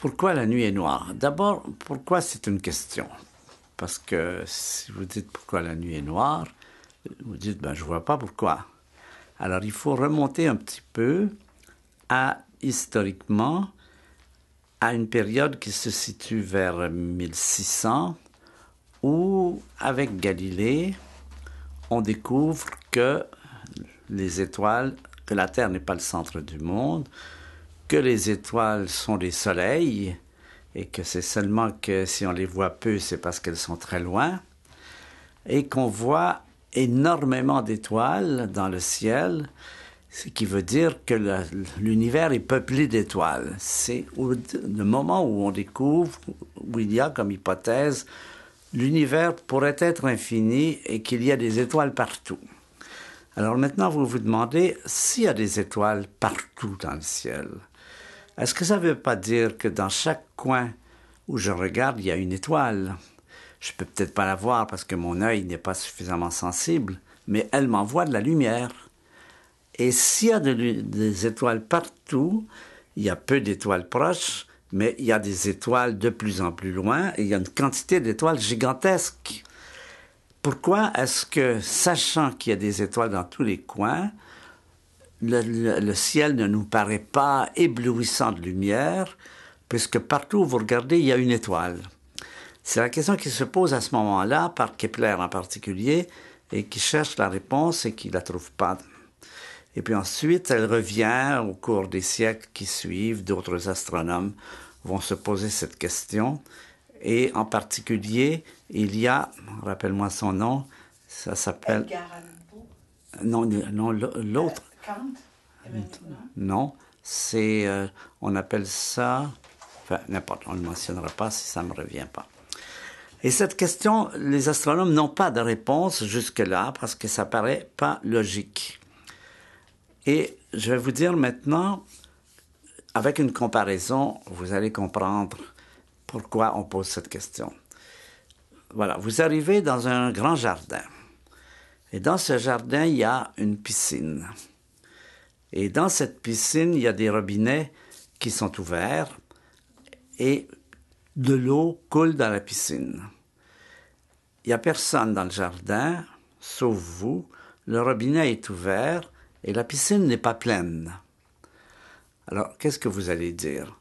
Pourquoi la nuit est noire? D'abord, pourquoi c'est une question? Parce que si vous dites pourquoi la nuit est noire, vous dites, ben, je vois pas pourquoi. Alors, il faut remonter un petit peu historiquement, à une période qui se situe vers 1600, où, avec Galilée, on découvre que les étoiles, que la Terre n'est pas le centre du monde, que les étoiles sont des soleils, et que c'est seulement que si on les voit peu, c'est parce qu'elles sont très loin, et qu'on voit énormément d'étoiles dans le ciel, ce qui veut dire que l'univers est peuplé d'étoiles. C'est le moment où on découvre, où il y a comme hypothèse, l'univers pourrait être infini et qu'il y a des étoiles partout. Alors maintenant, vous vous demandez s'il y a des étoiles partout dans le ciel. Est-ce que ça ne veut pas dire que dans chaque coin où je regarde, il y a une étoile? Je peux peut-être pas la voir parce que mon œil n'est pas suffisamment sensible, mais elle m'envoie de la lumière. Et s'il y a des étoiles partout, il y a peu d'étoiles proches, mais il y a des étoiles de plus en plus loin, et il y a une quantité d'étoiles gigantesques. Pourquoi est-ce que, sachant qu'il y a des étoiles dans tous les coins, le ciel ne nous paraît pas éblouissant de lumière, puisque partout où vous regardez, il y a une étoile? C'est la question qui se pose à ce moment-là, par Kepler en particulier, et qui cherche la réponse et qui ne la trouve pas. Et puis ensuite, elle revient au cours des siècles qui suivent. D'autres astronomes vont se poser cette question. Et en particulier, il y a, rappelle-moi son nom, ça s'appelle... Edgar Allan Poe. Non, l'autre... Kant. Non, c'est... on appelle ça... Enfin, n'importe, on ne le mentionnera pas si ça ne me revient pas. Et cette question, les astronomes n'ont pas de réponse jusque-là parce que ça paraît pas logique. Et je vais vous dire maintenant, avec une comparaison, vous allez comprendre pourquoi on pose cette question. Voilà, vous arrivez dans un grand jardin. Et dans ce jardin, il y a une piscine. Et dans cette piscine, il y a des robinets qui sont ouverts et de l'eau coule dans la piscine. Il n'y a personne dans le jardin, sauf vous. Le robinet est ouvert et la piscine n'est pas pleine. Alors, qu'est-ce que vous allez dire?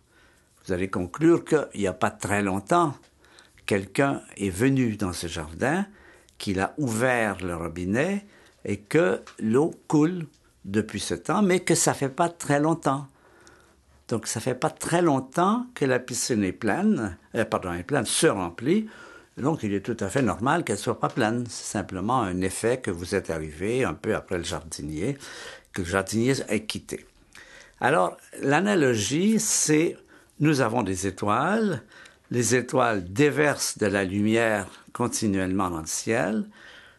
Vous allez conclure qu'il n'y a pas très longtemps, quelqu'un est venu dans ce jardin, qu'il a ouvert le robinet et que l'eau coule depuis ce temps, mais que ça ne fait pas très longtemps. Donc, ça ne fait pas très longtemps que la piscine est pleine, se remplit. Donc, il est tout à fait normal qu'elle ne soit pas pleine. C'est simplement un effet que vous êtes arrivé un peu après le jardinier, que le jardinier ait quitté. Alors, l'analogie, c'est, nous avons des étoiles, les étoiles déversent de la lumière continuellement dans le ciel.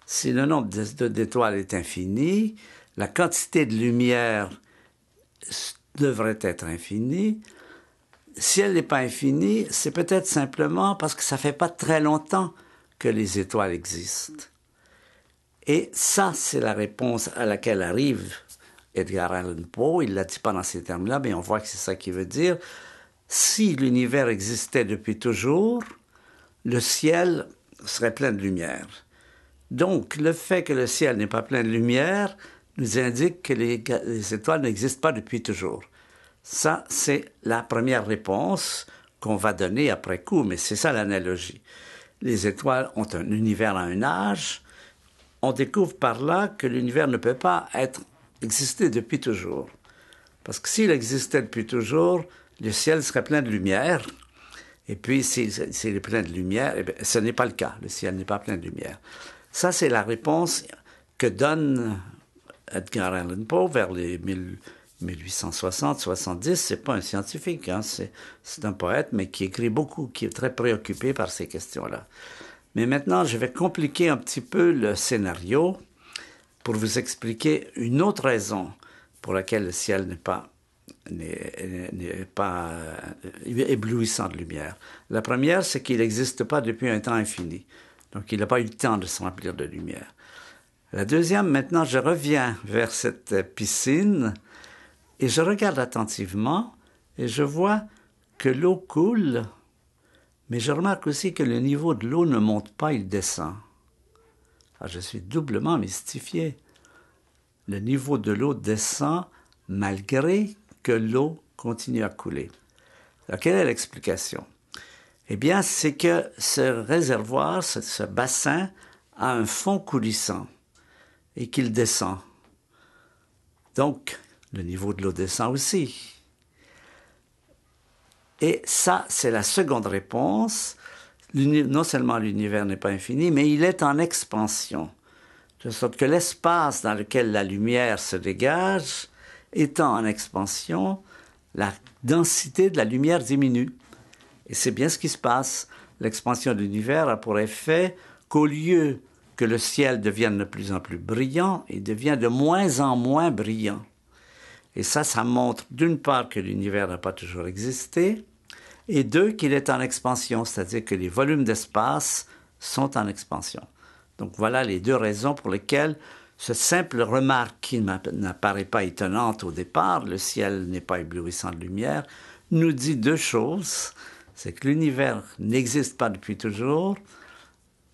Si le nombre d'étoiles est infini, la quantité de lumière devrait être infinie. Si elle n'est pas infinie, c'est peut-être simplement parce que ça ne fait pas très longtemps que les étoiles existent. Et ça, c'est la réponse à laquelle arrive Edgar Allan Poe. Il ne l'a dit pas dans ces termes-là, mais on voit que c'est ça qu'il veut dire. Si l'univers existait depuis toujours, le ciel serait plein de lumière. Donc, le fait que le ciel n'est pas plein de lumière nous indique que les étoiles n'existent pas depuis toujours. Ça, c'est la première réponse qu'on va donner après coup, mais c'est ça l'analogie. Les étoiles ont un univers à un âge. On découvre par là que l'univers ne peut pas exister depuis toujours. Parce que s'il existait depuis toujours, le ciel serait plein de lumière. Et puis, s'il est plein de lumière, eh bien, ce n'est pas le cas. Le ciel n'est pas plein de lumière. Ça, c'est la réponse que donne Edgar Allan Poe vers les 1860-70. C'est pas un scientifique, hein, c'est un poète, mais qui écrit beaucoup, qui est très préoccupé par ces questions-là. Mais maintenant, je vais compliquer un petit peu le scénario pour vous expliquer une autre raison pour laquelle le ciel n'est pas éblouissant de lumière. La première, c'est qu'il n'existe pas depuis un temps infini. Donc, il n'a pas eu le temps de se remplir de lumière. La deuxième, maintenant, je reviens vers cette piscine et je regarde attentivement et je vois que l'eau coule, mais je remarque aussi que le niveau de l'eau ne monte pas, il descend. Alors, je suis doublement mystifié. Le niveau de l'eau descend malgré que l'eau continue à couler. Alors, quelle est l'explication? Eh bien, c'est que ce réservoir, ce bassin, a un fond coulissant et qu'il descend. Donc, le niveau de l'eau descend aussi. Et ça, c'est la seconde réponse. Non seulement l'univers n'est pas infini, mais il est en expansion. De sorte que l'espace dans lequel la lumière se dégage, étant en expansion, la densité de la lumière diminue. Et c'est bien ce qui se passe. L'expansion de l'univers a pour effet qu'au lieu que le ciel devienne de plus en plus brillant, il devient de moins en moins brillant. Et ça montre d'une part que l'univers n'a pas toujours existé, et deux, qu'il est en expansion, c'est-à-dire que les volumes d'espace sont en expansion. Donc voilà les deux raisons pour lesquelles ce simple remarque qui n'apparaît pas étonnante au départ, le ciel n'est pas éblouissant de lumière, nous dit deux choses. C'est que l'univers n'existe pas depuis toujours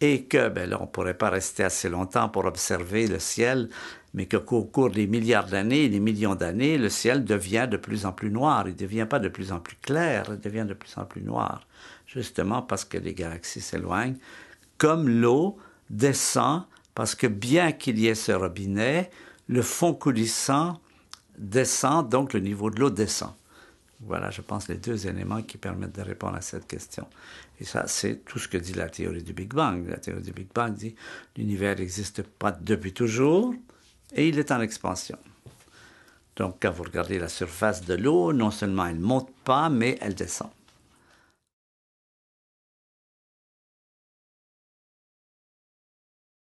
et que, là, on ne pourrait pas rester assez longtemps pour observer le ciel, mais qu'au cours des milliards d'années, des millions d'années, le ciel devient de plus en plus noir. Il ne devient pas de plus en plus clair, il devient de plus en plus noir, justement parce que les galaxies s'éloignent. Comme l'eau descend, parce que bien qu'il y ait ce robinet, le fond coulissant descend, donc le niveau de l'eau descend. Voilà, je pense, les deux éléments qui permettent de répondre à cette question. Et ça, c'est tout ce que dit la théorie du Big Bang. La théorie du Big Bang dit que l'univers n'existe pas depuis toujours et il est en expansion. Donc, quand vous regardez la surface de l'eau, non seulement elle ne monte pas, mais elle descend.